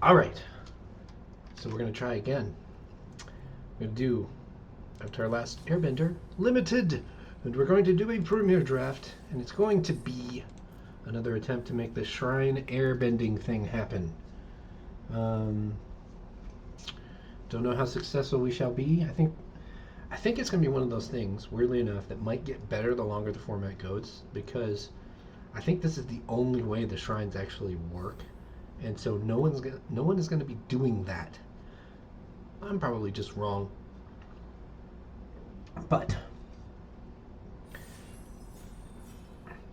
All right. So we're going to try again. We're going to do, after our last Airbender, Limited. And we're going to do a Premier Draft. And it's going to be another attempt to make the Shrine Airbending thing happen. Don't know how successful we shall be. I think it's going to be one of those things, weirdly enough, that might get better the longer the format goes, because I think this is the only way the shrines actually work, and so no one is going to be doing that. I'm probably just wrong, but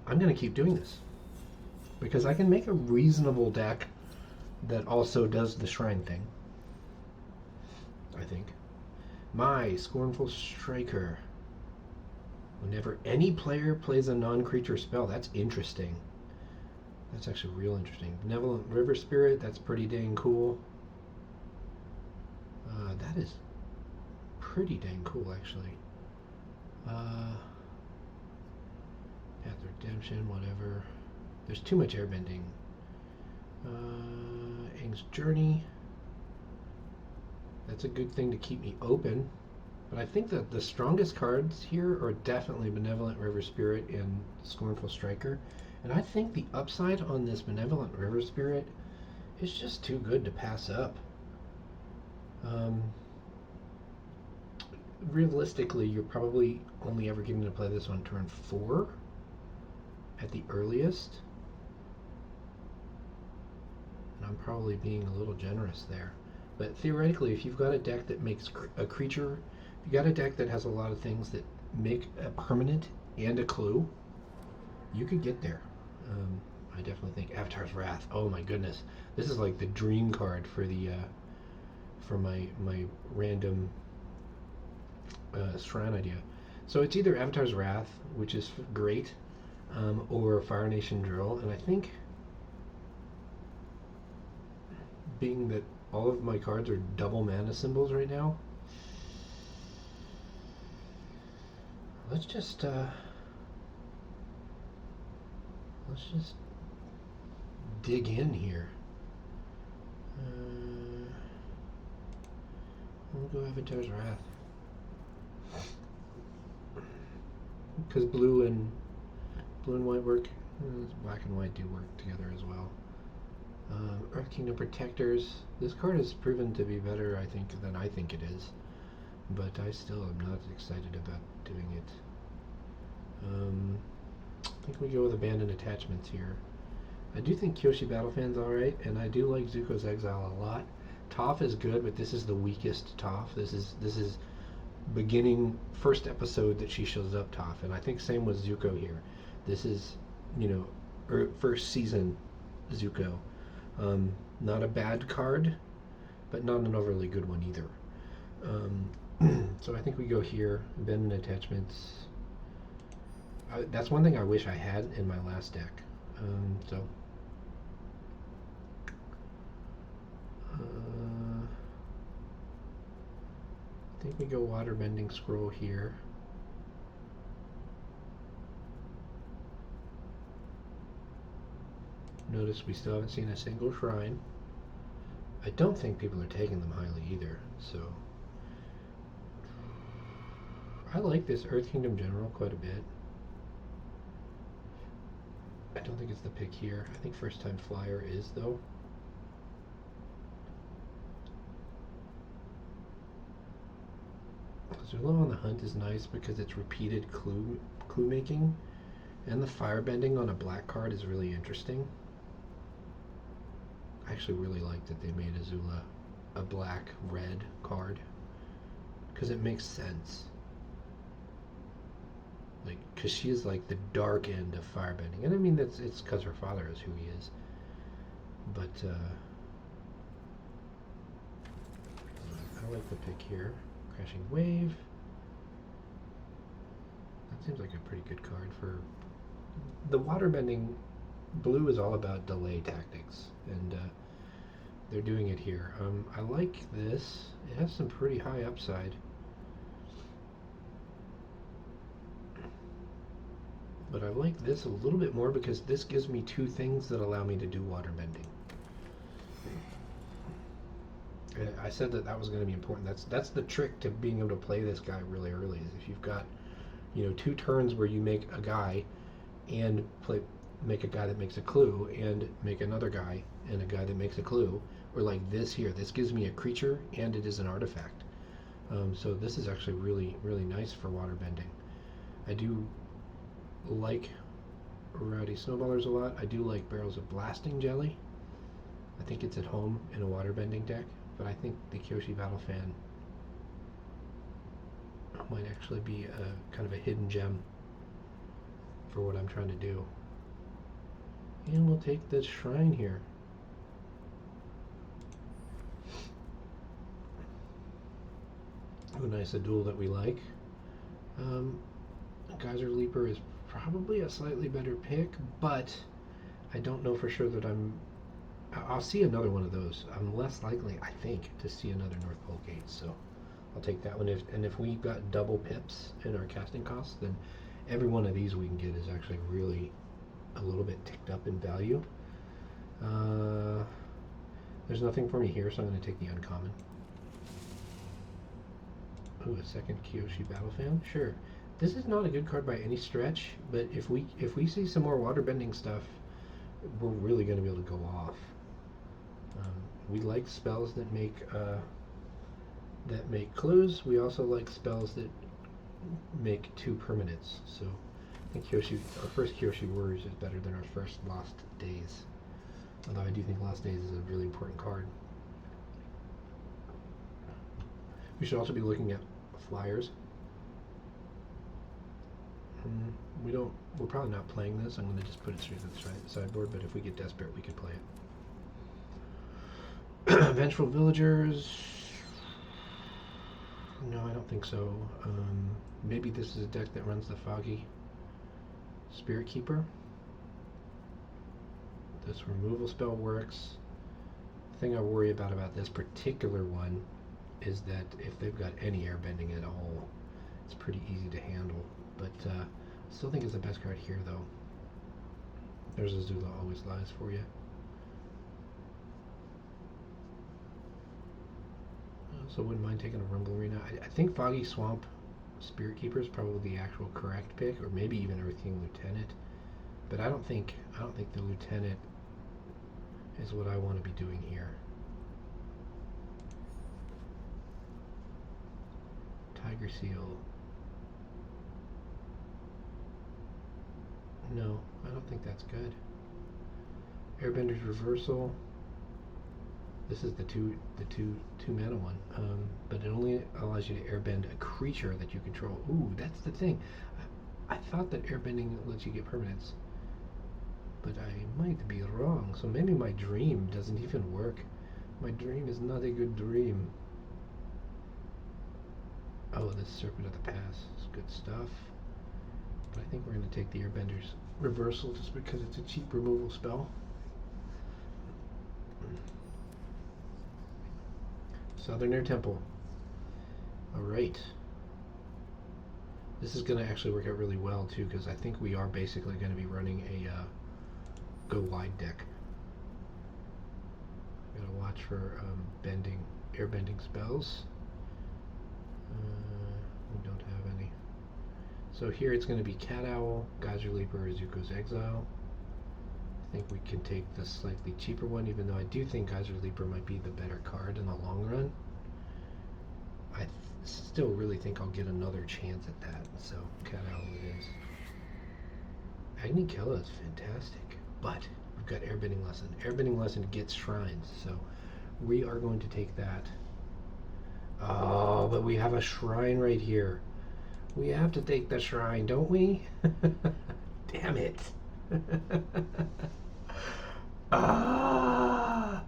I'm going to keep doing this because I can make a reasonable deck that also does the shrine thing. I think. My Scornful Striker. Whenever any player plays a non-creature spell, that's interesting. That's actually real interesting. Benevolent River Spirit, that's pretty dang cool. That is pretty dang cool, actually. Path of Redemption, whatever. There's too much airbending. Aang's Journey. That's a good thing to keep me open. But I think that the strongest cards here are definitely Benevolent River Spirit and Scornful Striker. And I think the upside on this Benevolent River Spirit is just too good to pass up. Realistically, you're probably only ever getting to play this on turn 4 at the earliest. And I'm probably being a little generous there. But theoretically, if you've got a deck that makes a creature, if you got a deck that has a lot of things that make a permanent and a clue, you could get there. I definitely think Avatar's Wrath. Oh my goodness, this is like the dream card for the for my random shrine idea. So it's either Avatar's Wrath, which is great, or Fire Nation Drill, and I think being that all of my cards are double mana symbols right now, let's just dig in here. We'll go Avatar's Wrath. Because blue and white work. Black and white do work together as well. Earth Kingdom Protectors. This card has proven to be better, I think, than I think it is. But I still am not excited about doing it. I think we go with Abandoned Attachments here. I do think Kyoshi Battlefan's alright, and I do like Zuko's Exile a lot. Toph is good, but this is the weakest Toph. This is beginning first episode that she shows up Toph, and I think same with Zuko here. This is, first season Zuko. Not a bad card, but not an overly good one either. So I think we go here, Abandoned Attachments. That's one thing I wish I had in my last deck. I think we go Waterbending Scroll here. Notice we still haven't seen a single shrine. I don't think people are taking them highly either, so I like this Earth Kingdom General quite a bit. I don't think it's the pick here. I think First Time Flyer is, though. Zula on the Hunt is nice because it's repeated clue making, and the firebending on a black card is really interesting. I actually really like that they made Azula a black-red card because it makes sense. Like, because she is like the dark end of firebending, and I mean it's because her father is who he is. But I like the pick here. Crashing Wave. That seems like a pretty good card for the waterbending. Blue is all about delay tactics, and they're doing it here. I like this. It has some pretty high upside. But I like this a little bit more because this gives me two things that allow me to do waterbending. I said that that was going to be important. That's the trick to being able to play this guy really early. Is if you've got, you know, 2 turns where you make a guy and make a guy that makes a clue and make another guy and a guy that makes a clue, or like this here. This gives me a creature and it is an artifact. So this is actually really nice for water bending. I do like Rowdy Snowballers a lot. I do like Barrels of Blasting Jelly. I think it's at home in a waterbending deck, but I think the Kyoshi Battle Fan might actually be a kind of a hidden gem for what I'm trying to do. And we'll take the Shrine here. A nice Adul that we like. Geyser Leaper is probably a slightly better pick, but I don't know for sure that I'll see another one of those. I'm less likely, I think, to see another North Pole Gate, so I'll take that one. And if we've got double pips in our casting costs, then every one of these we can get is actually really a little bit ticked up in value. There's nothing for me here, so I'm going to take the uncommon. Ooh, a second Kyoshi Battle Fan? Sure. This is not a good card by any stretch, but if we see some more waterbending stuff, we're really going to be able to go off. We like spells that make clues. We also like spells that make 2 permanents. So I think our first Kyoshi Warriors is better than our first Lost Days. Although I do think Lost Days is a really important card. We should also be looking at flyers. We're probably not playing this. I'm going to just put it straight to the sideboard, but if we get desperate, we could play it. Vengeful Villagers. No, I don't think so. Maybe this is a deck that runs the Foggy Spirit Keeper. This removal spell works. The thing I worry about this particular one is that if they've got any airbending at all, it's pretty easy to handle. But I still think it's the best card here, though. There's Azula Always Lies for you. So wouldn't mind taking a Rumble Arena. I think Foggy Swamp Spirit Keeper is probably the actual correct pick, or maybe even Earth King Lieutenant. But I don't think the Lieutenant is what I want to be doing here. Tiger Seal. No, I don't think that's good. Airbender's Reversal. This is the two mana one, but it only allows you to airbend a creature that you control. Ooh, that's the thing. I thought that airbending lets you get permanents, but I might be wrong. So maybe my dream doesn't even work. My dream is not a good dream. Oh, this Serpent of the Past is good stuff. But I think we're going to take the Airbender's Reversal just because it's a cheap removal spell. Southern Air Temple. Alright. This is going to actually work out really well too, because I think we are basically going to be running a go wide deck. Gotta watch for airbending spells. We don't have any. So here it's going to be Cat Owl, Geyser Leaper, Izuku's Exile. I think we can take the slightly cheaper one, even though I do think Geyser Leaper might be the better card in the long run. I still really think I'll get another chance at that, so Cat Owl it is. Agni Killa is fantastic, but we've got Airbending Lesson. Airbending Lesson gets shrines, so we are going to take that. Oh, but we have a shrine right here. We have to take the shrine, don't we? Damn it. Ah!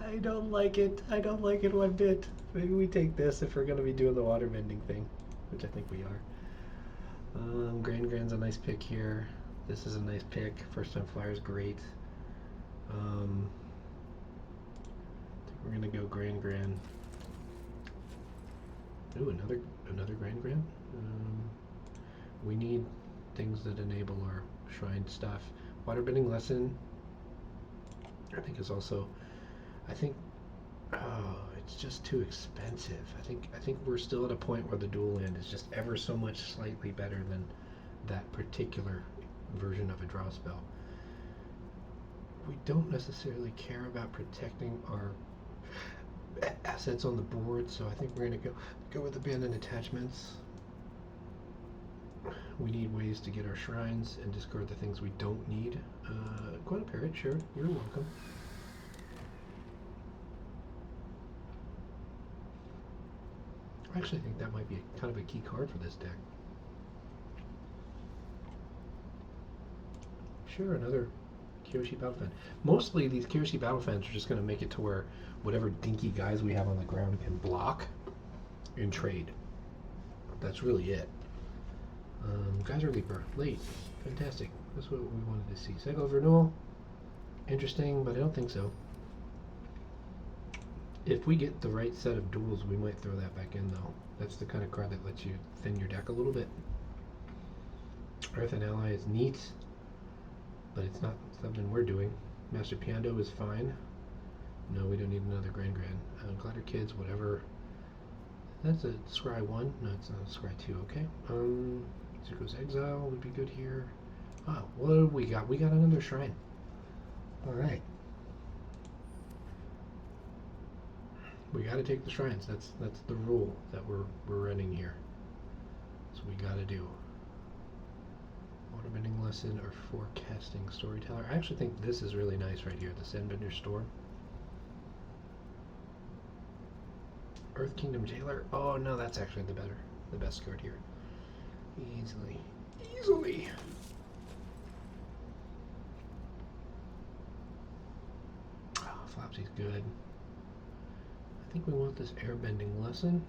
I don't like it. I don't like it one bit. Maybe we take this if we're going to be doing the water bending thing, which I think we are. Grand Grand's a nice pick here. This is a nice pick. First time flyer's great. I think we're going to go Grand Grand. Ooh, another Grand Grand. We need things that enable our shrine stuff. Waterbending Lesson I think is also, I think, oh, it's just too expensive. I think we're still at a point where the dual land is just ever so much slightly better than that particular version of a draw spell. We don't necessarily care about protecting our assets on the board, so I think we're gonna go with abandoned attachments. We need ways to get our shrines and discard the things we don't need. Quite a parrot, sure. You're welcome. I actually think that might be kind of a key card for this deck. Sure, another Kyoshi Battlefan. Mostly these Kyoshi Battlefans are just going to make it to where whatever dinky guys we have on the ground can block and trade. That's really it. Geyser Leaper, late. Fantastic. That's what we wanted to see. Cycle of Renewal. Interesting, but I don't think so. If we get the right set of duels, we might throw that back in, though. That's the kind of card that lets you thin your deck a little bit. Earth and Ally is neat, but it's not something we're doing. Master Piando is fine. No, we don't need another Grand. Glider Kids, whatever. That's a Scry 1. No, it's not a Scry 2, okay. Zuko's Exile would be good here. Ah, what do we got? We got another shrine. Alright. We gotta take the shrines. That's the rule that we're running here. So we gotta do. Waterbending Lesson or Forecasting Storyteller. I actually think this is really nice right here, the Sandbender Storm. Earth Kingdom Jailer. Oh no, that's actually the best card here. Easily. Oh, Flopsy's good. I think we want this Airbending Lesson.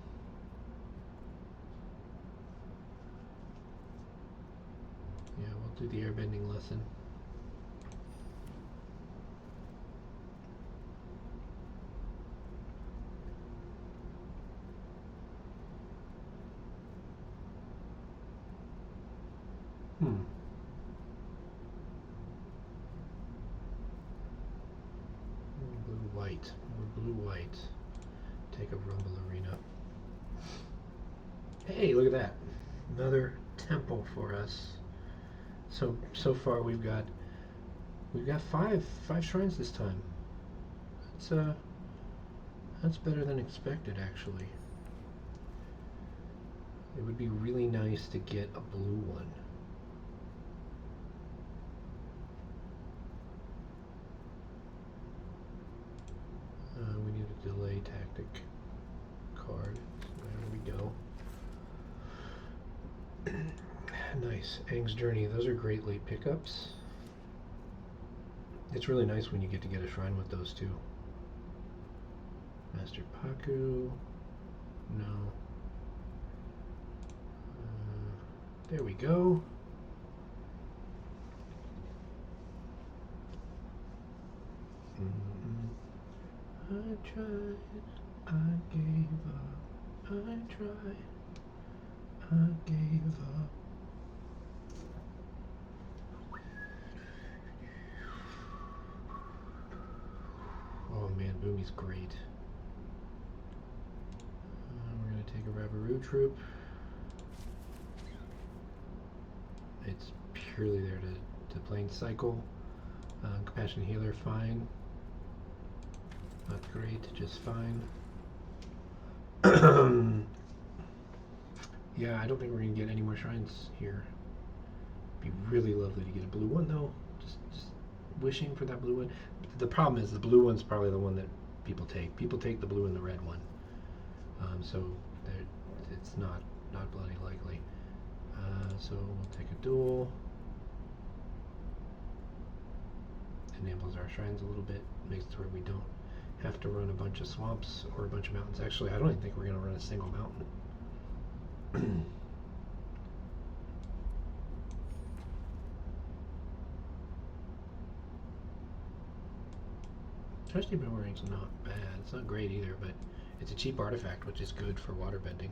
Yeah, we'll do the Airbending Lesson. Blue-white. More blue-white. Take a Rumble Arena. Hey, look at that. Another temple for us. So far we've got five shrines this time. That's better than expected, actually. It would be really nice to get a blue one. We need a delay tactic card. There we go. Nice. Aang's Journey. Those are great late pickups. It's really nice when you get to get a shrine with those too. Master Paku. No. There we go. I tried, I gave up. I tried, I gave up. Oh man, Boomy's great. We're going to take a Rabaru Troop. It's purely there to plane cycle. Compassion Healer, fine. Not great, just fine. Yeah, I don't think we're going to get any more shrines here. It'd be really lovely to get a blue one, though. Just wishing for that blue one. The problem is the blue one's probably the one that people take. People take the blue and the red one. So it's not bloody likely. So we'll take a duel. Enables our shrines a little bit. Makes it where we don't have to run a bunch of swamps or a bunch of mountains. Actually, I don't even think we're going to run a single mountain. Trusty Boomerang's not bad. It's not great either, but it's a cheap artifact, which is good for waterbending.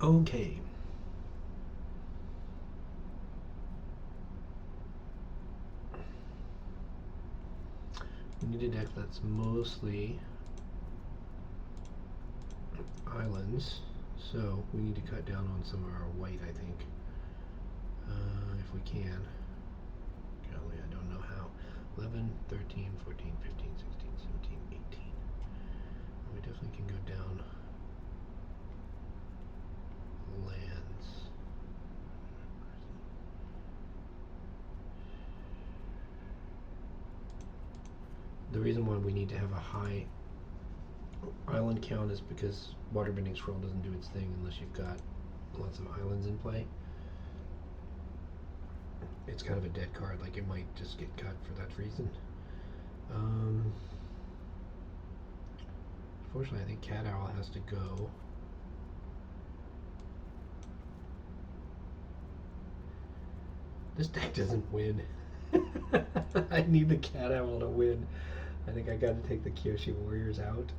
Okay. We need a deck that's mostly islands, so we need to cut down on some of our white, I think. If we can. Golly, I don't know how. 11, 13, 14, 15, 16, 17, 18. We definitely can go down lands. The reason why we need to have a high island count is because Waterbending Scroll doesn't do its thing unless you've got lots of islands in play. It's kind of a dead card, like it might just get cut for that reason. Unfortunately, I think Cat Owl has to go. This deck doesn't win. I need the Cat Owl to win. I think I gotta take the Kyoshi Warriors out.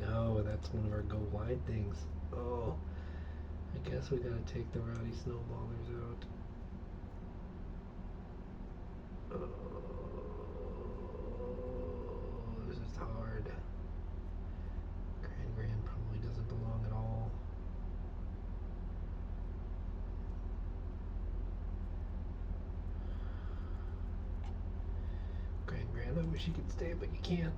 No, that's one of our go wide things. Oh, I guess we gotta take the Rowdy Snowballers out. Oh, this is hard. Grand probably doesn't belong at all. Grand, I wish you could stay, but you can't.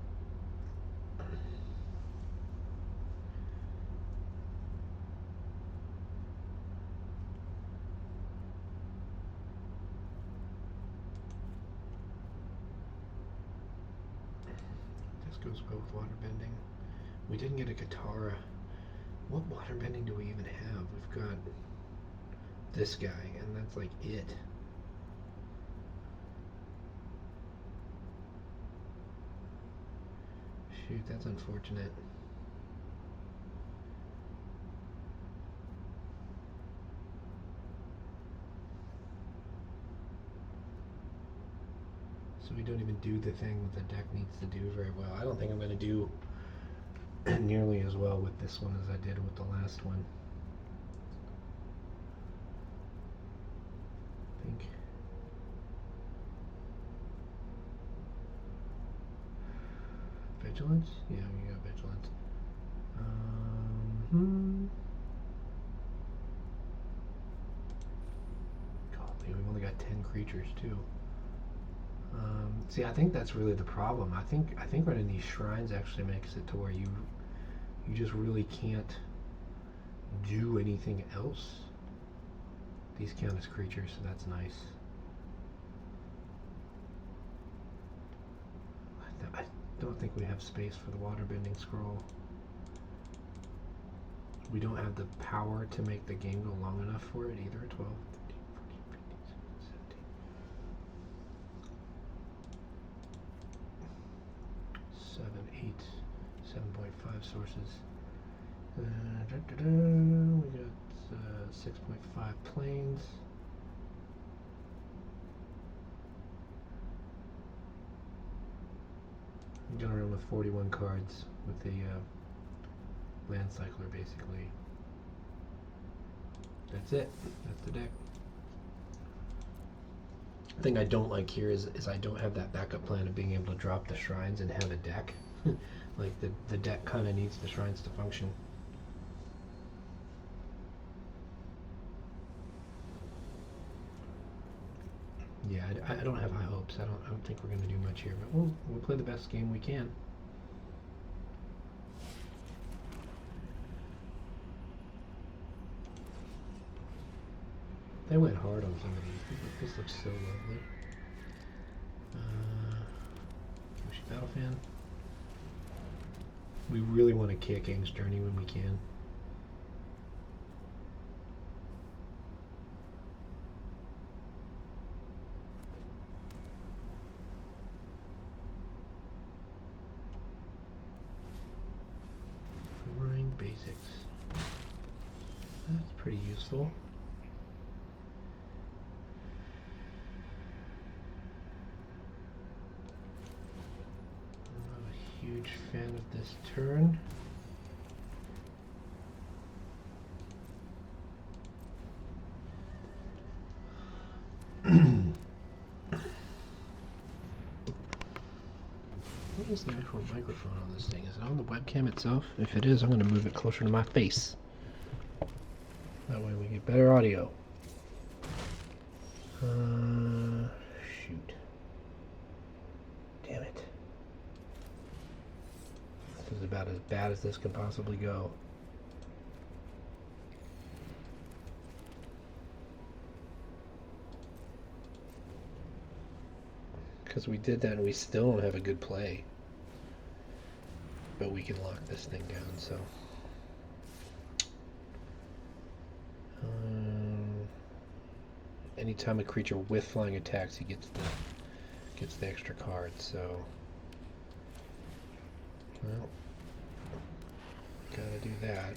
This goes well with waterbending. We didn't get a Katara. What waterbending do we even have? We've got this guy, and that's like it. Shoot, that's unfortunate. So we don't even do the thing that the deck needs to do very well. I don't think I'm going to do nearly as well with this one as I did with the last one. I think. Vigilance? Yeah, we got Vigilance. God, we've only got 10 creatures too. See, I think that's really the problem. I think running these shrines actually makes it to where you just really can't do anything else. These count as creatures, so that's nice. I don't think we have space for the waterbending scroll. We don't have the power to make the game go long enough for it either. 12, 13, 14, 15, 16, 17. 7, 8, 7.5 sources. We got 6.5 planes. I'm gonna run with 41 cards with the land cycler, basically. That's it. That's the deck. The thing I don't like here is I don't have that backup plan of being able to drop the shrines and have a deck. Like the deck kind of needs the shrines to function. Yeah, I don't have high hopes. I don't think we're going to do much here, but we'll play the best game we can. They went hard on some of these. This looks so lovely. Kyoshi Battle Fan. We really want to kick King's Journey when we can. Basics. That's pretty useful. I'm not a huge fan of this turn. is the actual microphone on this thing? Is it on the webcam itself? If it is, I'm going to move it closer to my face. That way we get better audio. Shoot. Damn it. This is about as bad as this can possibly go. Because we did that and we still don't have a good play. But we can lock this thing down, so. Anytime a creature with flying attacks, he gets the extra card, so. Well, gotta do that.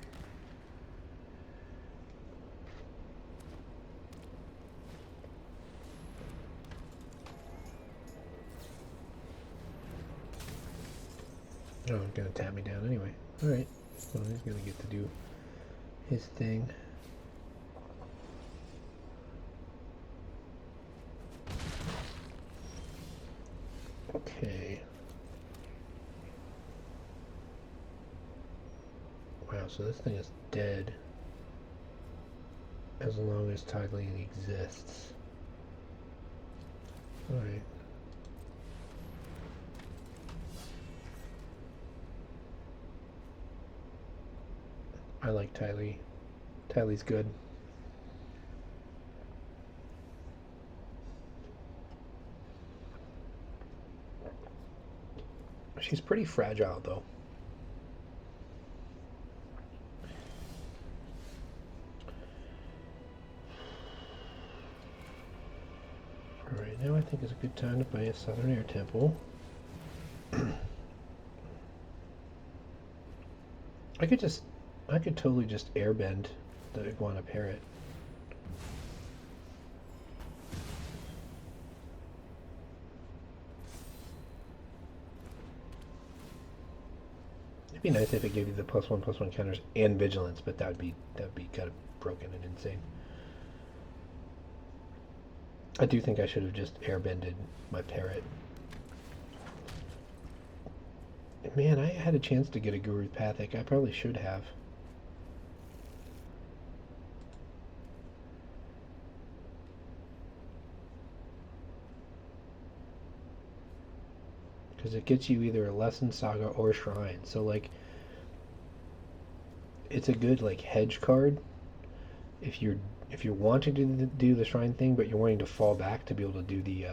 Oh, he's gonna tap me down anyway. Alright. Well, he's gonna get to do his thing. Okay. Wow, so this thing is dead as long as Tidely exists. Alright. I like Tylea. Tylea's good. She's pretty fragile, though. Alright, now I think is a good time to buy a Southern Air Temple. I could totally just airbend the Iguana Parrot. It'd be nice if it gave you the +1/+1 counters and vigilance, but that'd be kind of broken and insane. I do think I should have just airbended my parrot. Man, I had a chance to get a Guru Pathic. I probably should have. Because it gets you either a Lesson Saga or Shrine. So, like, it's a good, like, hedge card if you're wanting to do the Shrine thing, but you're wanting to fall back to be able to do the,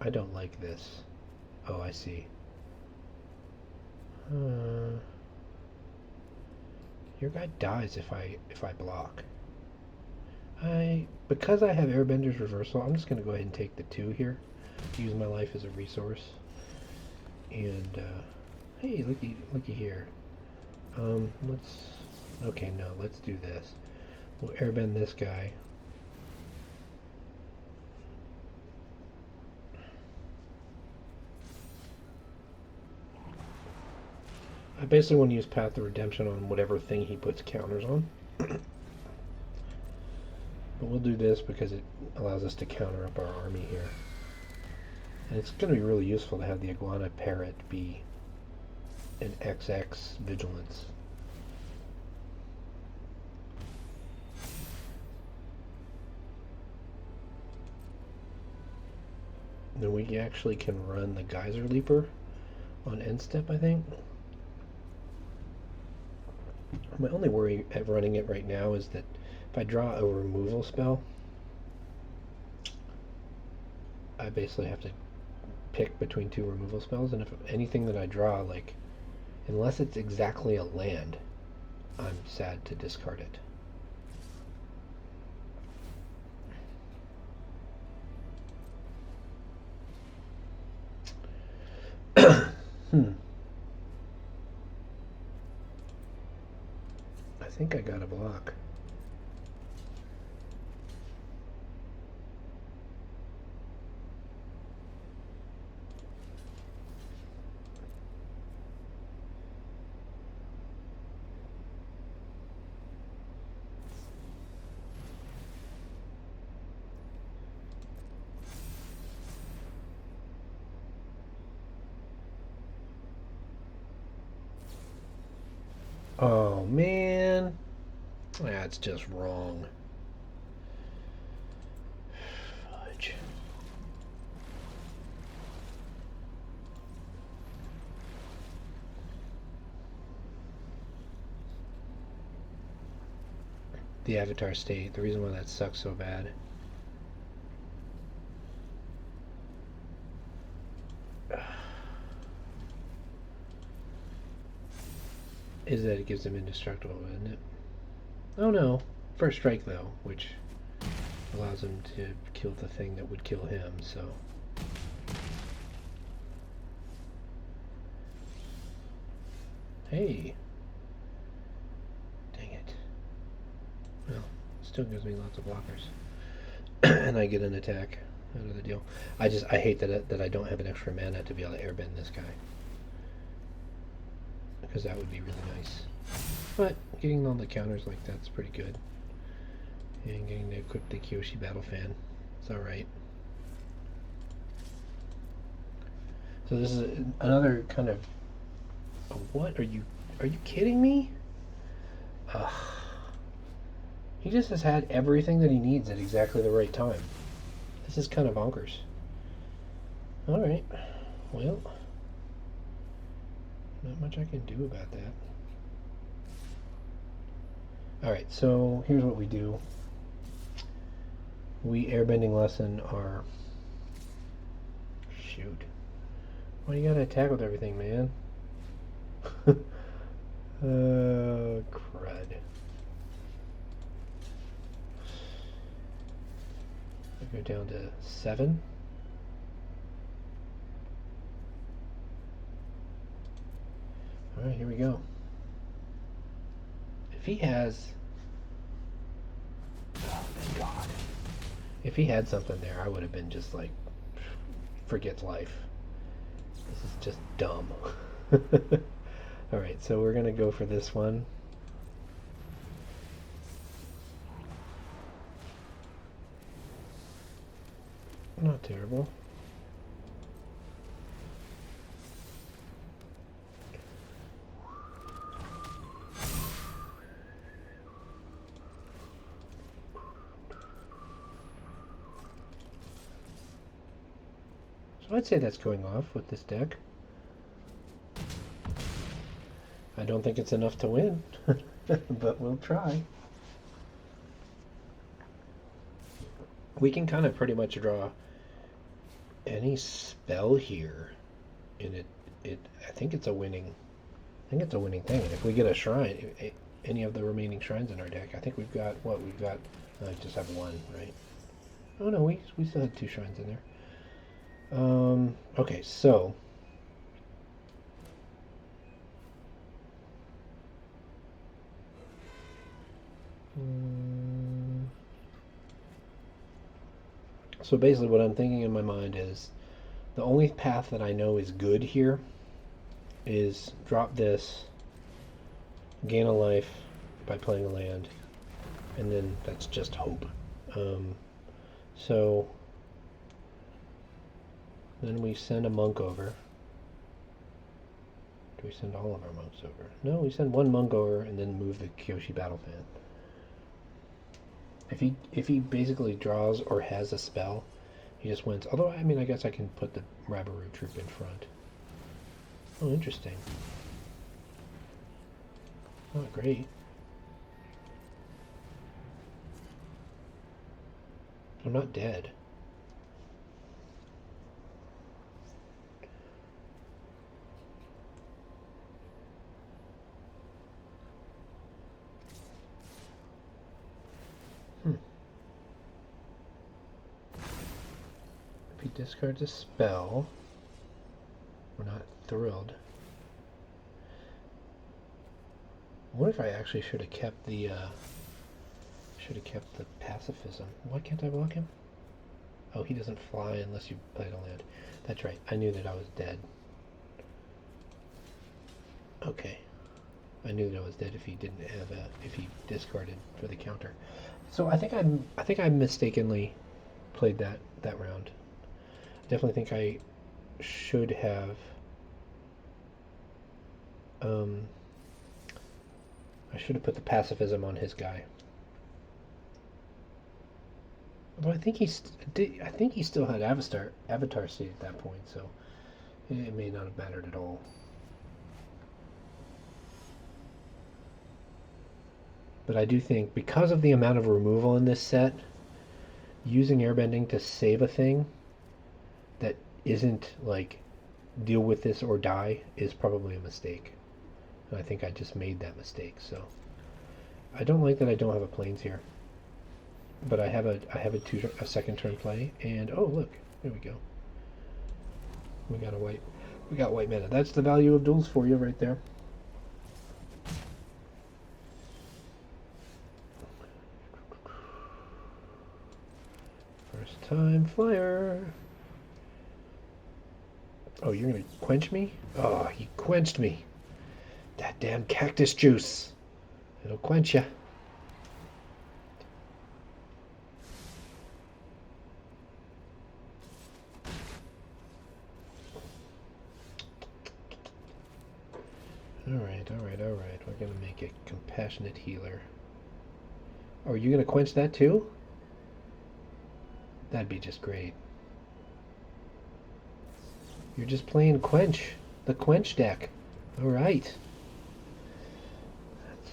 I don't like this. Oh, I see. Your guy dies if I block. Because I have Airbender's Reversal, I'm just gonna go ahead and take the 2 here. Use my life as a resource. And hey, looky here. Let's do this. We'll airbend this guy. I basically want to use Path of Redemption on whatever thing he puts counters on. But we'll do this because it allows us to counter up our army here. And it's going to be really useful to have the Iguana Parrot be an XX Vigilance. Then we actually can run the Geyser Leaper on end step, I think. My only worry at running it right now is that if I draw a removal spell, I basically have to pick between 2 removal spells, and if anything that I draw, like, unless it's exactly a land, I'm sad to discard it. I think I got a block. Oh man, that's just wrong. Fudge. The Avatar State. The reason why that sucks so bad. Is that it gives him indestructible, isn't it? Oh no. First strike though, which allows him to kill the thing that would kill him, so. Hey. Dang it. Well, still gives me lots of blockers. And I get an attack out of the deal. I hate that I don't have an extra mana to be able to airbend this guy. Because that would be really nice. But getting all the counters like that's pretty good. And getting to equip the Kyoshi Battle Fan. It's alright. So this is another kind of... What? Are you kidding me? Ugh. He just has had everything that he needs at exactly the right time. This is kind of bonkers. Alright. Well... Not much I can do about that. Alright, so here's what we do. We airbending lesson our... Shoot. Why you gotta attack with everything, man? Crud. I go down to 7. Alright, here we go. If he has... Oh, thank God. If he had something there, I would have been just like... Forgets life. This is just dumb. Alright, so we're gonna go for this one. Not terrible. So I'd say that's going off with this deck. I don't think it's enough to win, but we'll try. We can kind of pretty much draw any spell here, and I think it's a winning. I think it's a winning thing. And if we get a shrine, any of the remaining shrines in our deck, I think we've got what we've got. I just have one, right? Oh no, we still had 2 shrines in there. Okay, so. So basically what I'm thinking in my mind is the only path that I know is good here is drop this, gain a life by playing a land, and then that's just hope. So then we send a monk over. Do we send all of our monks over? No, we send one monk over and then move the Kyoshi Battle Fan. If he basically draws or has a spell, he just wins. Although, I mean, I guess I can put the Rabaru troop in front. Oh, interesting. Not great. I'm not dead. If he discards a spell, we're not thrilled. What if I actually should have kept the pacifism? Why can't I block him? Oh, he doesn't fly unless you play a land. That's right. I knew that I was dead. Okay. I knew that I was dead if he didn't have if he discarded for the counter. So I think I mistakenly played that round. I definitely think I should have I should have put the pacifism on his guy. Although I think I think he still had Avatar state at that point, so it may not have mattered at all. But I do think because of the amount of removal in this set, using airbending to save a thing that isn't like deal with this or die is probably a mistake. And I think I just made that mistake. So I don't like that I don't have a planes here. But I have a second turn play, and oh look, there we go. We got white mana. That's the value of duels for you right there. First time flyer. Oh, you're gonna quench me? Oh, he quenched me. That damn cactus juice. It'll quench ya. Alright. We're gonna make it compassionate healer. Oh, are you gonna quench that too? That'd be just great. You're just playing quench. The quench deck. Alright.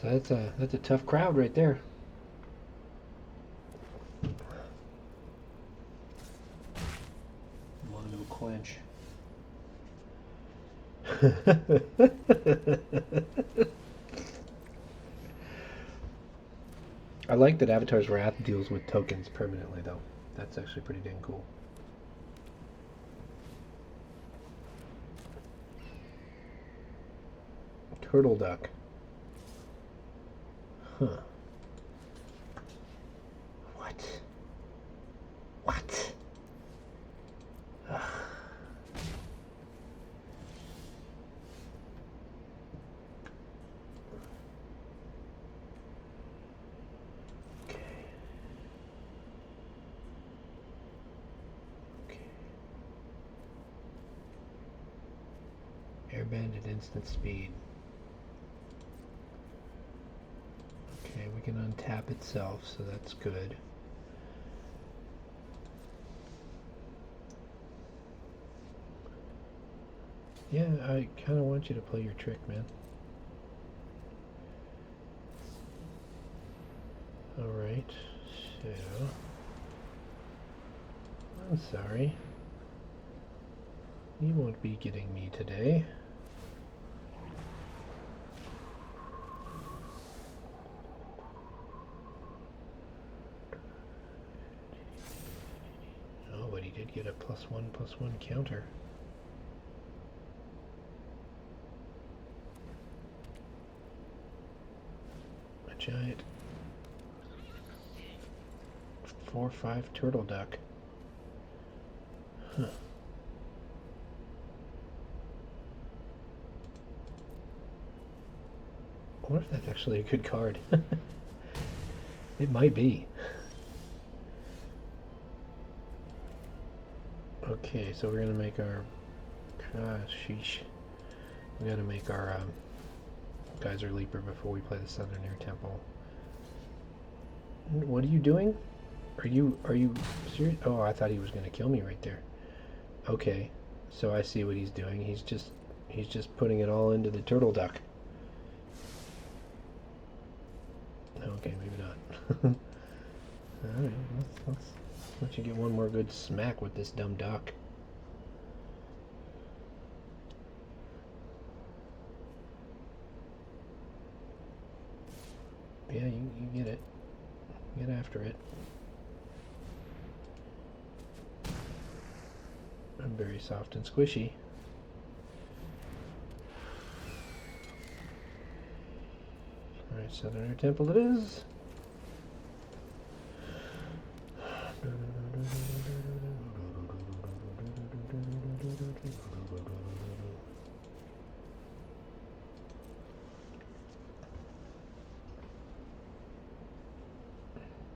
That's a tough crowd right there. Mono quench. I like that Avatar's Wrath deals with tokens permanently, though. That's actually pretty dang cool. Turtle Duck. Huh. What? Ugh. Okay. Airbend at instant speed. Okay, we can untap itself, so that's good. Yeah, I kind of want you to play your trick, man. Alright, so... I'm sorry. You won't be getting me today. Oh, but he did get a +1/+1 counter. A giant 4/5 turtle duck. Huh. I wonder if that's actually a good card. It might be. Okay, so we're gonna make our... sheesh. We gotta make our Geyser Leaper before we play the Southern Air Temple. What are you doing? Are you serious? Oh, I thought he was gonna kill me right there. Okay, so I see what he's doing. He's just putting it all into the turtle duck. Okay, maybe not. Alright, let's let you get one more good smack with this dumb duck. Yeah, you get it. Get after it. I'm very soft and squishy. Alright, Southern Air Temple it is.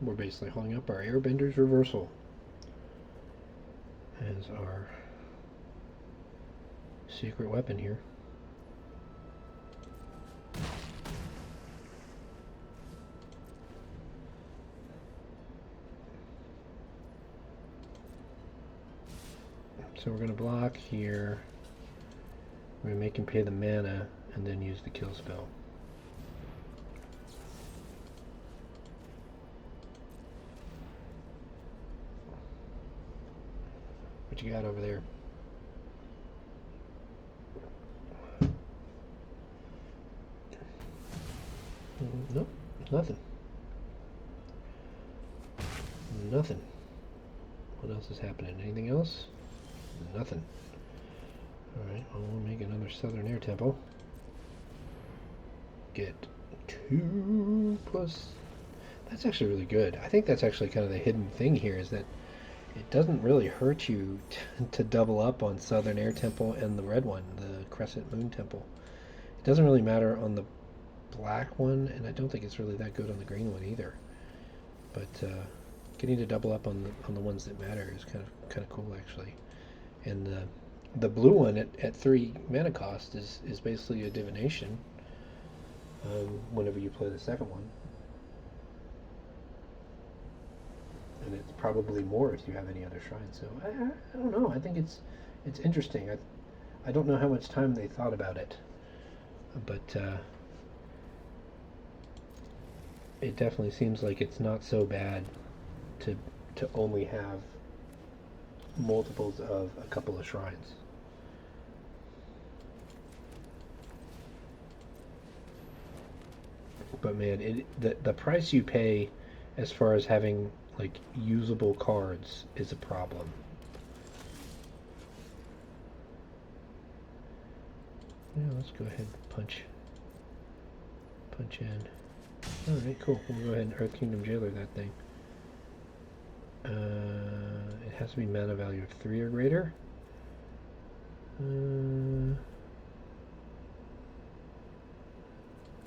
We're basically holding up our Airbender's Reversal as our secret weapon here. So we're going to block here. We're going to make him pay the mana and then use the kill spell. What you got over there? Nope, nothing. Nothing. What else is happening? Anything else? Nothing. Alright, well, we'll make another Southern Air Temple. Get 2+. That's actually really good. I think that's actually kind of the hidden thing here, is that it doesn't really hurt you to double up on Southern Air Temple and the red one, the Crescent Moon Temple. It doesn't really matter on the black one, and I don't think it's really that good on the green one either. But getting to double up on the ones that matter is kind of cool, actually. And the blue one at 3 mana cost is basically a divination whenever you play the second one. And it's probably more if you have any other shrines. So I don't know. I think it's interesting. I don't know how much time they thought about it, but it definitely seems like it's not so bad to only have multiples of a couple of shrines. But man, the price you pay as far as having like usable cards is a problem. Yeah, let's go ahead and punch in. Alright, cool. We'll go ahead and Earth Kingdom Jailer that thing. It has to be mana value of 3 or greater.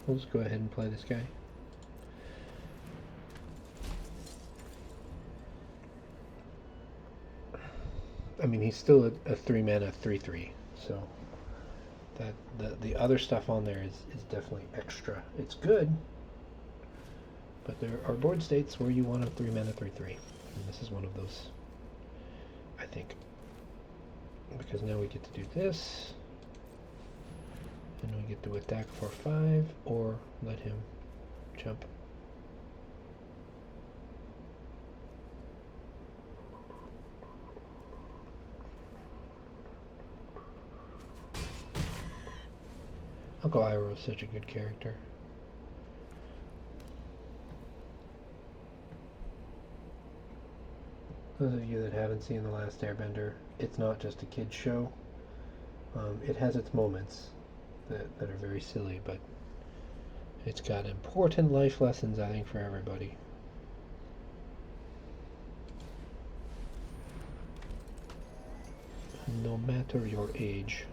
We'll just go ahead and play this guy. I mean, he's still a 3 mana 3/3, so that the other stuff on there is definitely extra. It's good, but there are board states where you want a 3 mana 3/3, and this is one of those, I think. Because now we get to do this, and we get to attack for 5, or let him jump. Uncle Iroh is such a good character. Those of you that haven't seen The Last Airbender, it's not just a kid's show. It has its moments that are very silly, but it's got important life lessons, I think, for everybody. No matter your age.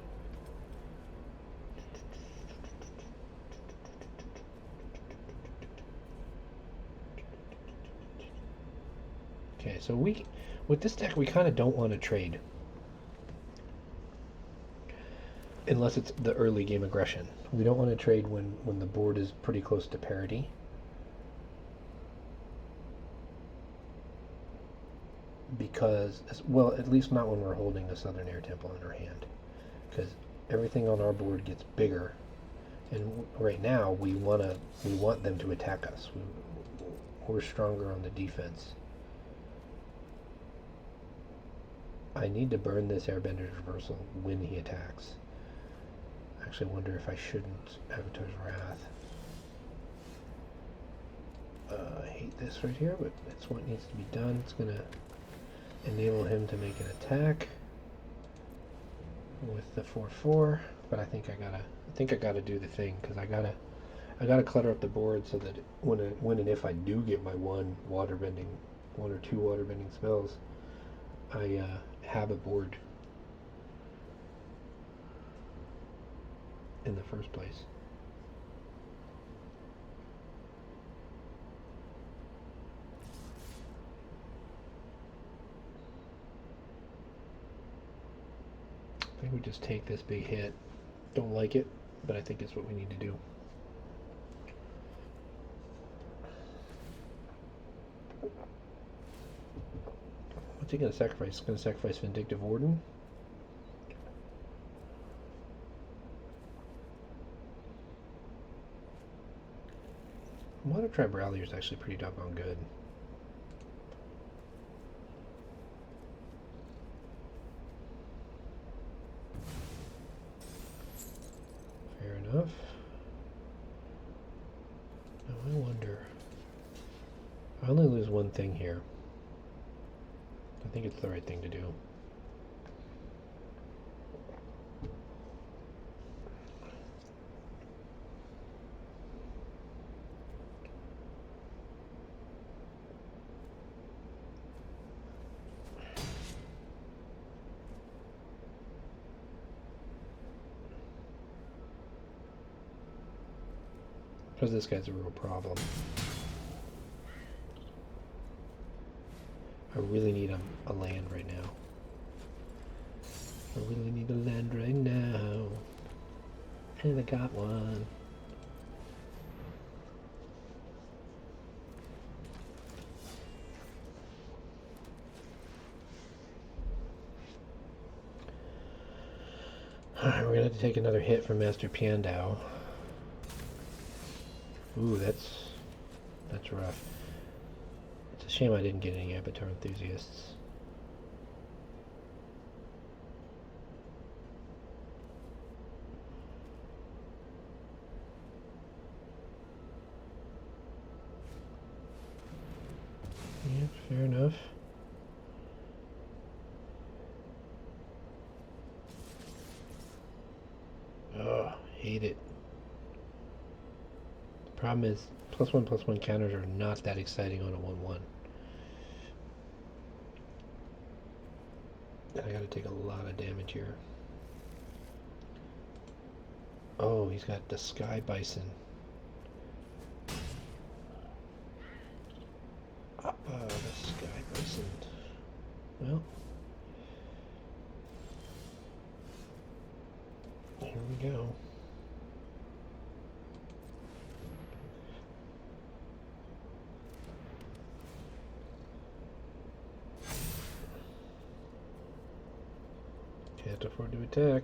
Okay, so with this deck, we kind of don't want to trade. Unless it's the early game aggression. We don't want to trade when the board is pretty close to parity. Because, well, at least not when we're holding the Southern Air Temple in our hand. Because everything on our board gets bigger. And right now, we want them to attack us. We're stronger on the defense. I need to burn this Airbender's Reversal when he attacks. I actually wonder if I shouldn't. Avatar's Wrath. I hate this right here, but that's what needs to be done. It's going to enable him to make an attack with the 4/4, but I think I gotta do the thing, because I gotta clutter up the board so that when and if I do get my one or two waterbending spells, I have a board in the first place. I think we just take this big hit. Don't like it, but I think it's what we need to do. What's he going to sacrifice? He's going to sacrifice Vindictive Warden. Water Tribe Rally is actually pretty doggone good. Fair enough. Now I wonder. I only lose one thing here. I think it's the right thing to do. Because this guy's a real problem. I really need a land right now. I really need a land right now. And I got one. Alright, we're gonna have to take another hit from Master Piandao. Ooh, that's rough. It's a shame I didn't get any Avatar enthusiasts. Yeah, fair enough. Ugh, hate it. The problem is, +1/+1 counters are not that exciting on a 1/1. I gotta take a lot of damage here. Oh, he's got the Sky Bison. The Sky Bison. Well, here we go. Can't afford to attack.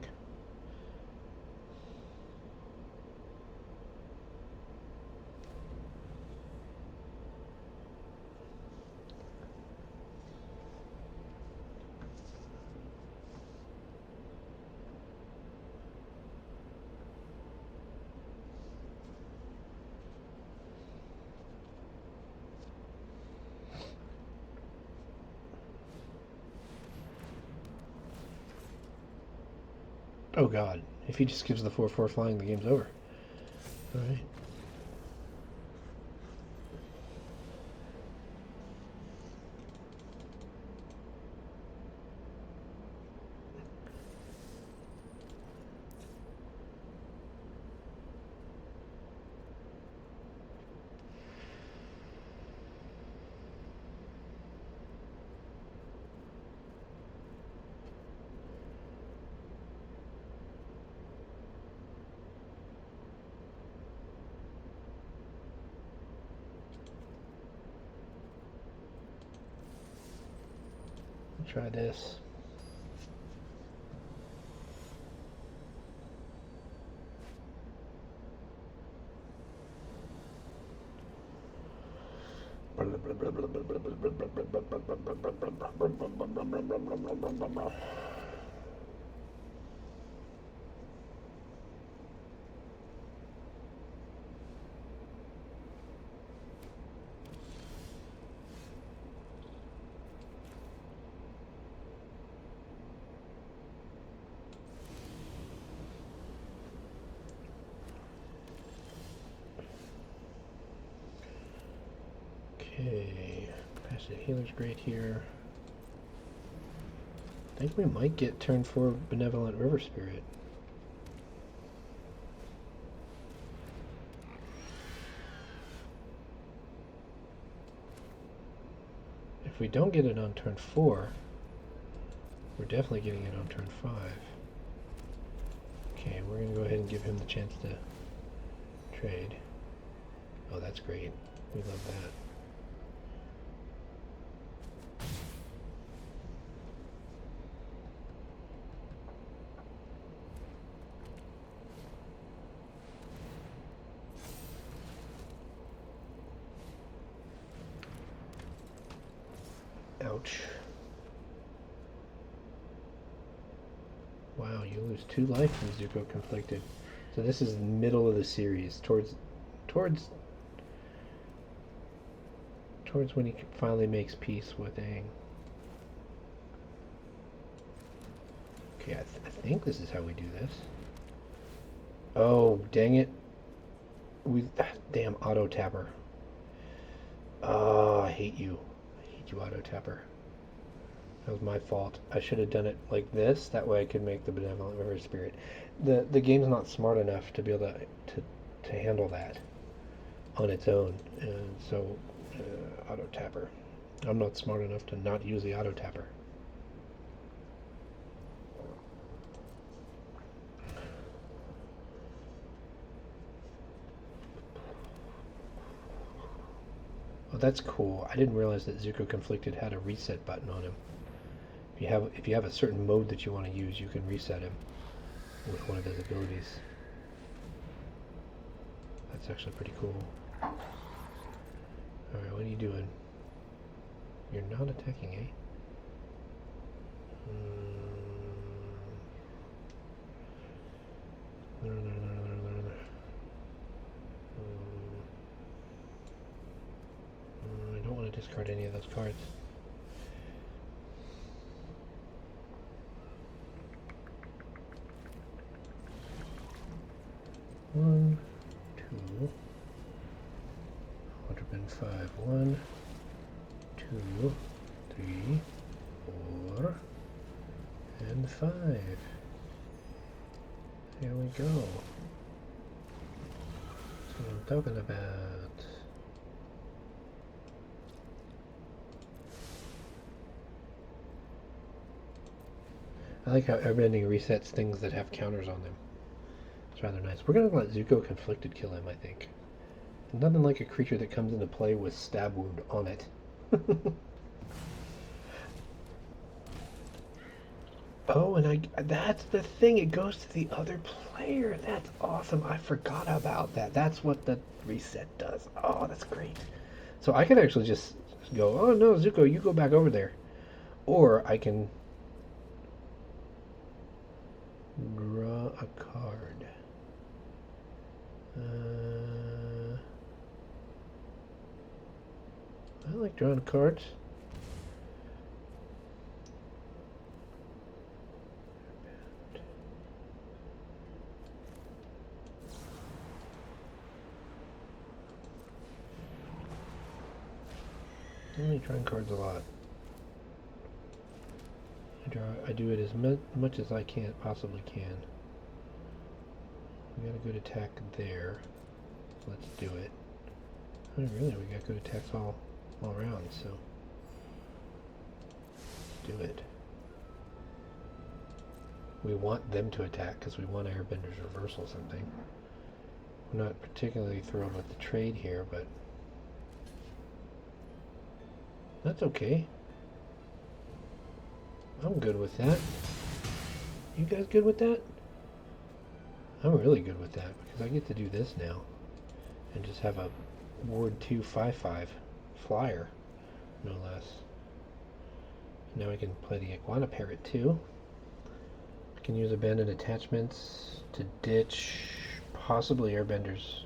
Oh god, if he just gives the 4/4 flying, the game's over. Alright. Try this. Okay, Passionate Healer's great here. I think we might get turn 4 Benevolent River Spirit. If we don't get it on turn 4, we're definitely getting it on turn 5. Okay, we're going to go ahead and give him the chance to trade. Oh, that's great. We love that. Ouch. Wow, you lose 2 life from Zuko Conflicted. So this is the middle of the series, towards when he finally makes peace with Aang. Okay, I think this is how we do this. Oh, dang it. Damn auto tapper. Oh, I hate you. I hate you, auto tapper. That was my fault. I should have done it like this. That way I could make the Benevolent River Spirit. The game's not smart enough to be able to handle that on its own. And so, auto tapper. I'm not smart enough to not use the auto tapper. Oh, that's cool. I didn't realize that Zuko Conflicted had a reset button on him. If you have a certain mode that you want to use, you can reset him with one of his abilities. That's actually pretty cool. Alright, what are you doing? You're not attacking, eh? I don't want to discard any of those cards. One, two, 105. 1, 2, 3, 4, and 5. There we go. That's what I'm talking about. I like how airbending resets things that have counters on them. It's rather nice. We're going to let Zuko Conflicted kill him, I think. Nothing like a creature that comes into play with stab wound on it. Oh, and that's the thing. It goes to the other player. That's awesome. I forgot about that. That's what the reset does. Oh, that's great. So I can actually just go, oh no, Zuko, you go back over there. Or I can draw a card. I like drawing cards. I like drawing cards a lot. I do it as much as I possibly can. We got a good attack there. Let's do it. Oh, really? We got good attacks all around, so let's do it. We want them to attack because we want Airbender's Reversal something. We're not particularly thrilled with the trade here, but that's okay. I'm good with that. You guys good with that? I'm really good with that because I get to do this now and just have a Ward 2 5/5 flyer, no less. Now I can play the Iguana Parrot too. I can use Abandoned Attachments to ditch possibly Airbender's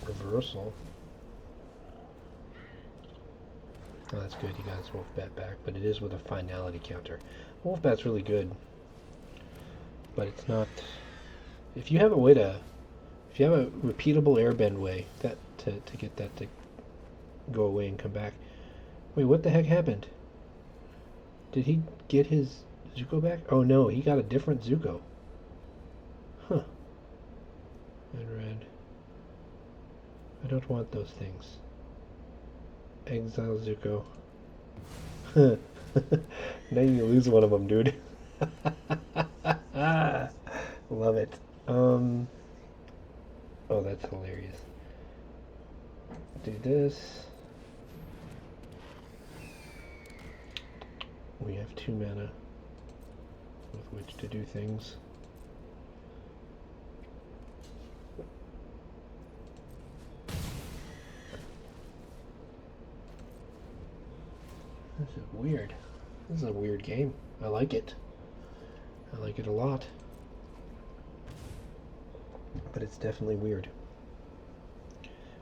Reversal. Oh, that's good. He got his Wolfbat back, but it is with a finality counter. Wolfbat's really good, but it's not. If you have a repeatable airbend way that to get that to go away and come back. Wait, what the heck happened? Did he get his Zuko back? Oh no, he got a different Zuko. Huh. And red. I don't want those things. Exile Zuko. Now you lose one of them, dude. Love it. Oh, that's hilarious. Do this. We have 2 mana with which to do things. This is weird. This is a weird game. I like it. I like it a lot. But it's definitely weird.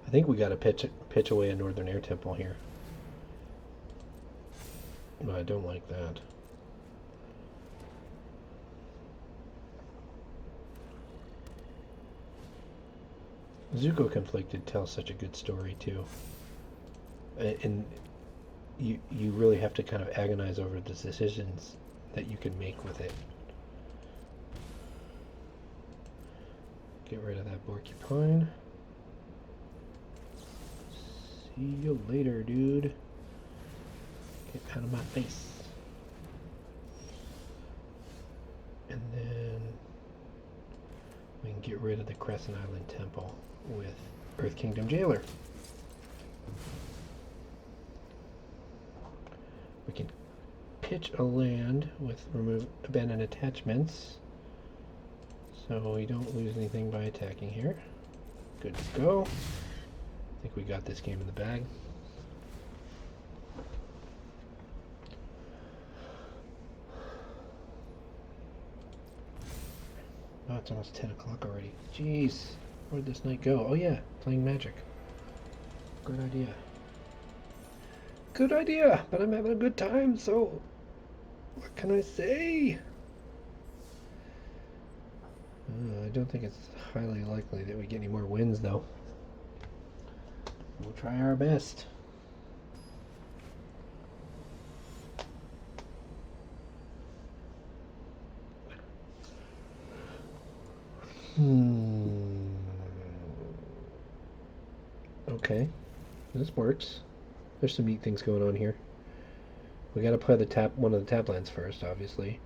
I think we got to pitch away a Northern Air Temple here. But I don't like that. Zuko Conflicted tells such a good story too. And you really have to kind of agonize over the decisions that you can make with it. Get rid of that porcupine. See you later, dude. Get out of my face. And then we can get rid of the Crescent Island Temple with Earth Kingdom Jailer. We can pitch a land with remove abandoned attachments, so we don't lose anything by attacking here. Good to go. I think we got this game in the bag. Oh, it's almost 10 o'clock already. Jeez, where'd this night go? Oh yeah, playing Magic. Good idea. Good idea, but I'm having a good time, so what can I say? I don't think it's highly likely that we get any more wins, though. We'll try our best. Okay, this works. There's some neat things going on here. We got to play one of the tap lands first, obviously,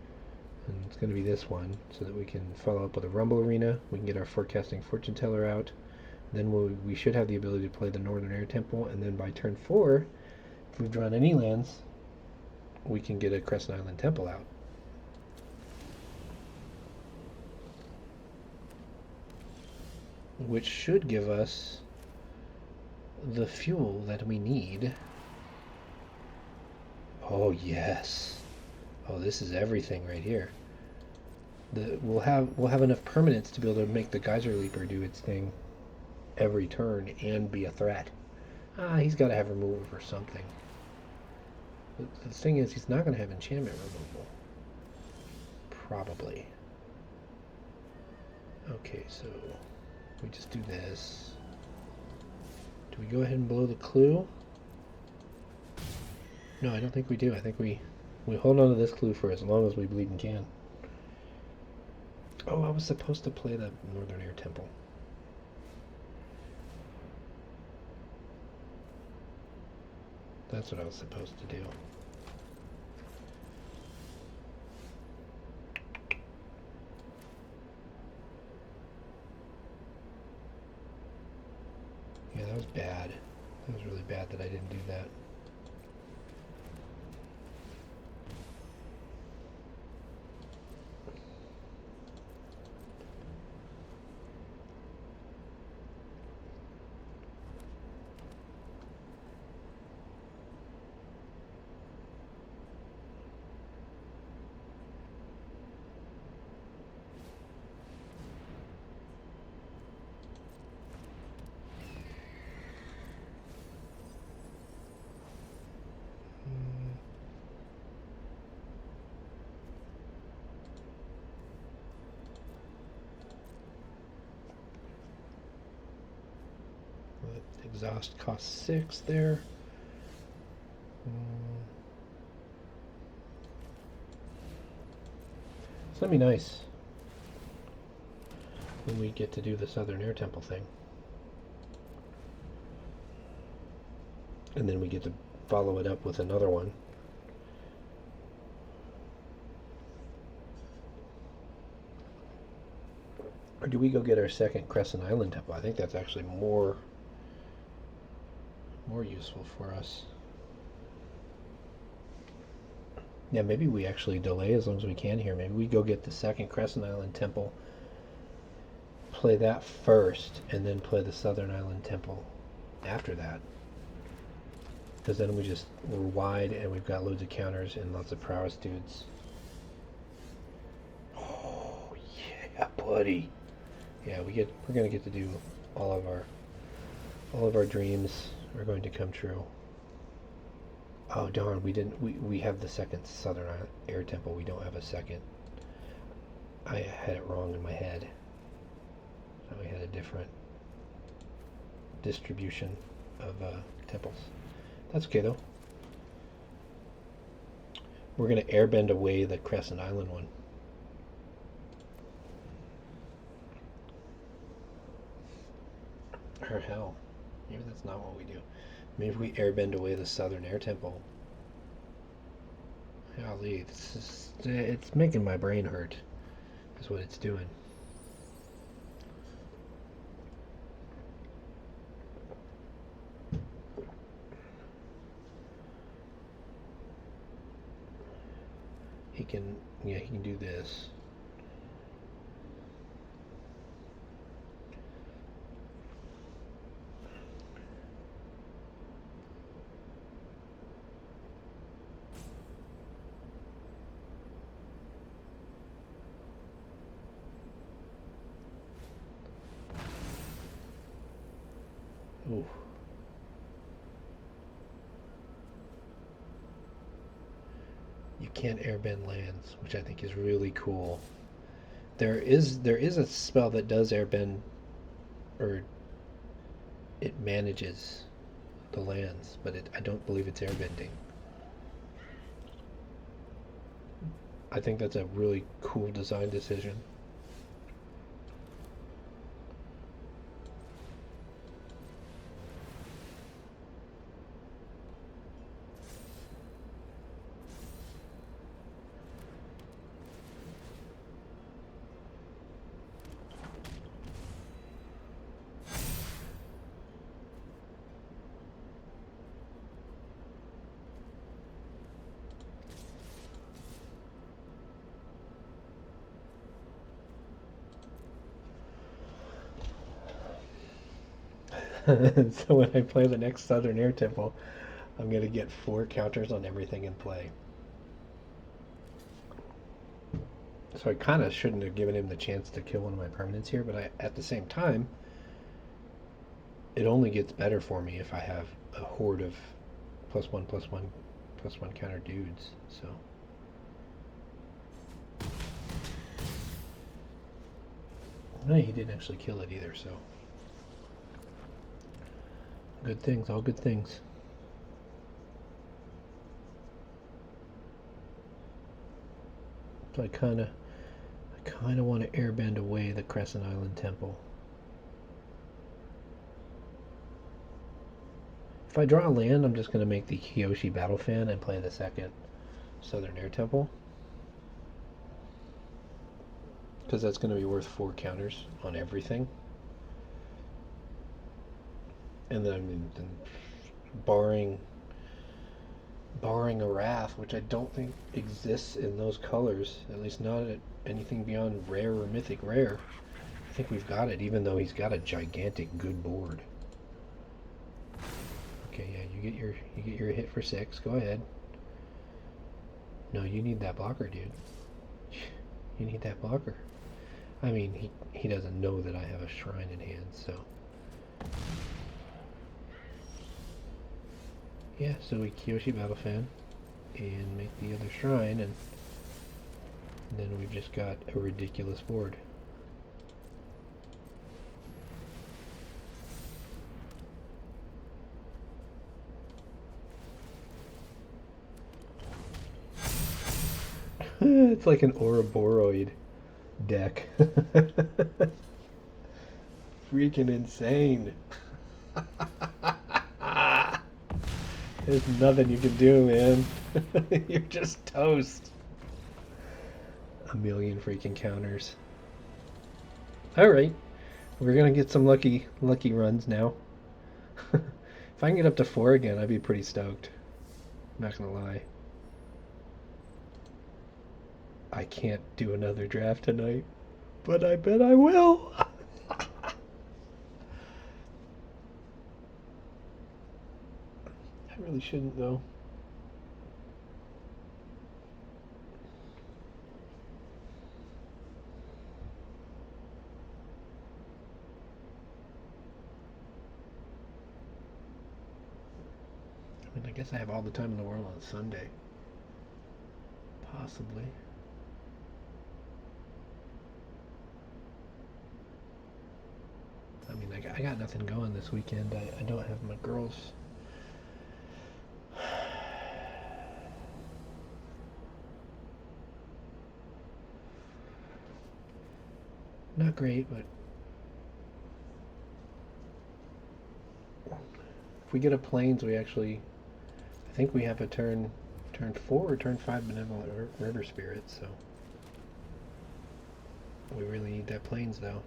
and it's going to be this one, so that we can follow up with a Rumble Arena. We can get our Forecasting Fortune Teller out. Then we should have the ability to play the Northern Air Temple, and then by turn 4, if we've drawn any lands, we can get a Crescent Island Temple out. Which should give us the fuel that we need. Oh yes. Oh, this is everything right here. We'll have enough permanents to be able to make the Geyser Leaper do its thing every turn and be a threat. He's got to have removal for something. The thing is, he's not going to have enchantment removal. Probably. Okay, so we just do this. Do we go ahead and blow the clue? No, I don't think we do. I think we hold on to this clue for as long as we bleed and can. Oh, I was supposed to play the Northern Air Temple. That's what I was supposed to do. Yeah, that was bad. That was really bad that I didn't do that. Exhaust costs 6 there. So that'd be nice when we get to do the Southern Air Temple thing. And then we get to follow it up with another one. Or do we go get our second Crescent Island Temple? I think that's actually more useful for us. Yeah, maybe we actually delay as long as we can here. Maybe we go get the second Crescent Island Temple, play that first, and then play the Southern Island Temple after that. Because then we're wide and we've got loads of counters and lots of prowess dudes. Oh yeah, buddy. Yeah, we're gonna get to do all of our dreams are going to come true. Oh darn, we have the second Southern Air Temple. We don't have a second. I had it wrong in my head. So we had a different distribution of temples. That's okay though. We're gonna airbend away the Crescent Island one. Or hell, maybe that's not what we do. Maybe we airbend away the Southern Air Temple. Golly, it's making my brain hurt. Is what it's doing. He can do this. Ooh. You can't airbend lands, which I think is really cool. There is a spell that does airbend, or it manages the lands, but I don't believe it's airbending. I think that's a really cool design decision. So when I play the next Southern Air Temple, I'm going to get 4 counters on everything in play. So I kind of shouldn't have given him the chance to kill one of my permanents here, but at the same time, it only gets better for me if I have a horde of +1/+1/+1 counter dudes. So no, he didn't actually kill it either, so good things, all good things. So I kind of want to airbend away the Crescent Island Temple. If I draw a land, I'm just going to make the Kyoshi Battle Fan and play the second Southern Air Temple. Because that's going to be worth 4 counters on everything. And then, barring a Wrath, which I don't think exists in those colors, at least not at anything beyond rare or mythic rare, I think we've got it, even though he's got a gigantic good board. Okay, yeah, you get your hit for 6. Go ahead. No, you need that blocker, dude. You need that blocker. I mean, he doesn't know that I have a shrine in hand, so. Yeah, so we Kyoshi Battle Fan and make the other shrine, and then we've just got a ridiculous board. It's like an Ouroboros deck. Freaking insane. There's nothing you can do, man. You're just toast. A million freaking counters. Alright. We're gonna get some lucky runs now. If I can get up to 4 again, I'd be pretty stoked. I'm not gonna lie. I can't do another draft tonight, but I bet I will. I Really shouldn't though. I mean, I guess I have all the time in the world on Sunday. Possibly. I mean, I got nothing going this weekend. I don't have my girls. Not great, but if we get a planes, we actually, I think we have a turn 4 or turn 5 benevolent river spirit, so we really need that planes though.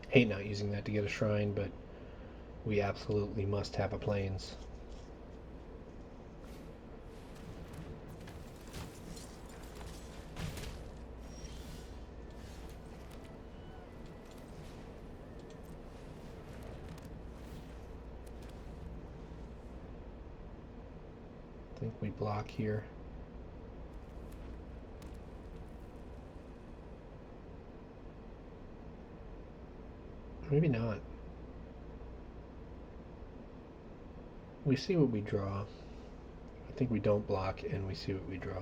Hate not using that to get a shrine, but we absolutely must have a planes. I think we block here. Maybe not. We see what we draw. I think we don't block and we see what we draw.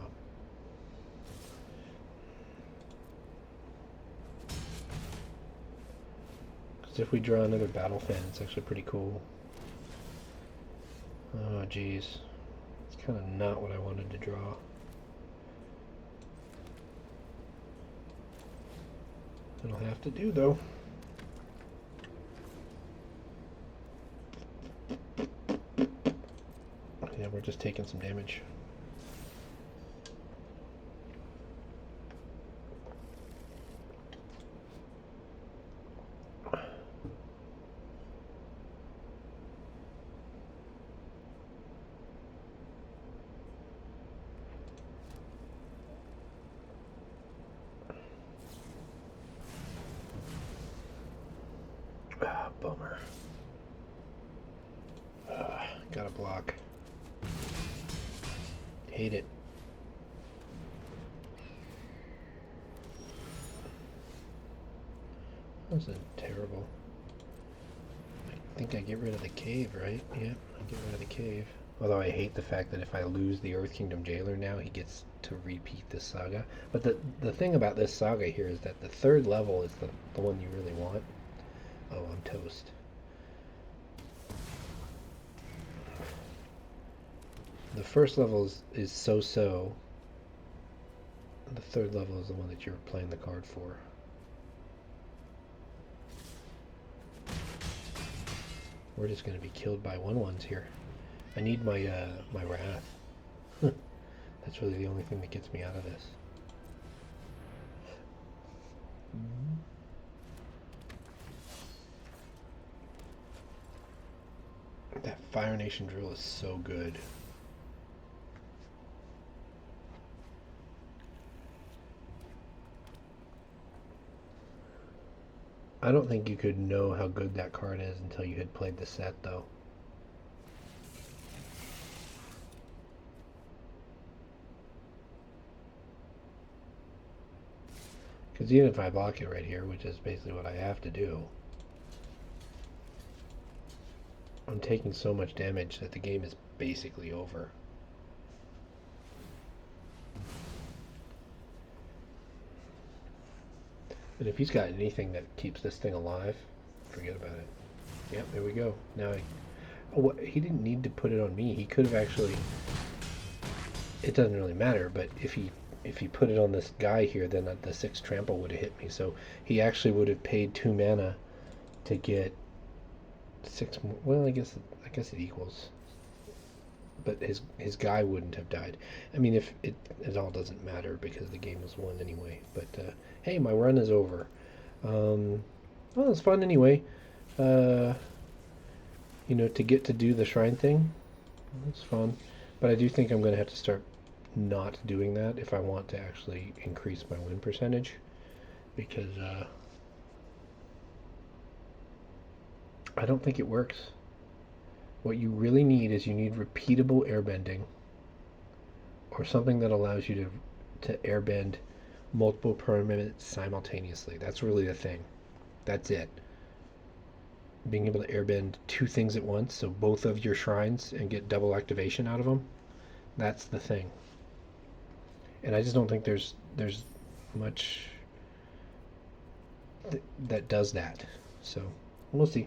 Because if we draw another battle fan, it's actually pretty cool. Oh geez. It's kind of not what I wanted to draw. It'll have to do though. Yeah, we're just taking some damage. Bummer. Gotta block. Hate it. That wasn't terrible. I think I get rid of the cave, right? Yeah, I get rid of the cave. Although I hate the fact that if I lose the Earth Kingdom Jailer now, he gets to repeat this saga. But the thing about this saga here is that the third level is the one you really want. Oh, I'm toast. The first level is so-so. The third level is the one that you're playing the card for. We're just going to be killed by 1/1s here. I need my my wrath. That's really the only thing that gets me out of this. That Fire Nation drill is so good. I don't think you could know how good that card is until you had played the set, though. Because even if I block it right here, which is basically what I have to do, I'm taking so much damage that the game is basically over. And if he's got anything that keeps this thing alive, forget about it. Yep, there we go. Now he didn't need to put it on me. He could have actually. It doesn't really matter, but if he put it on this guy here, then the 6 trample would have hit me. So he actually would have paid 2 mana to get 6 more. Well, I guess it equals. but his guy wouldn't have died. I mean, if it all doesn't matter because the game was won anyway. But hey, my run is over. Well, it's fun anyway. Uh, to get to do the shrine thing, it's fun. But I do think I'm going to have to start not doing that if I want to actually increase my win percentage, because I don't think it works. What you really need is you need repeatable airbending, or something that allows you to airbend multiple permanents simultaneously. That's really the thing. That's it. Being able to airbend two things at once, so both of your shrines, and get double activation out of them. That's the thing. And I just don't think there's much that does that. So we'll see.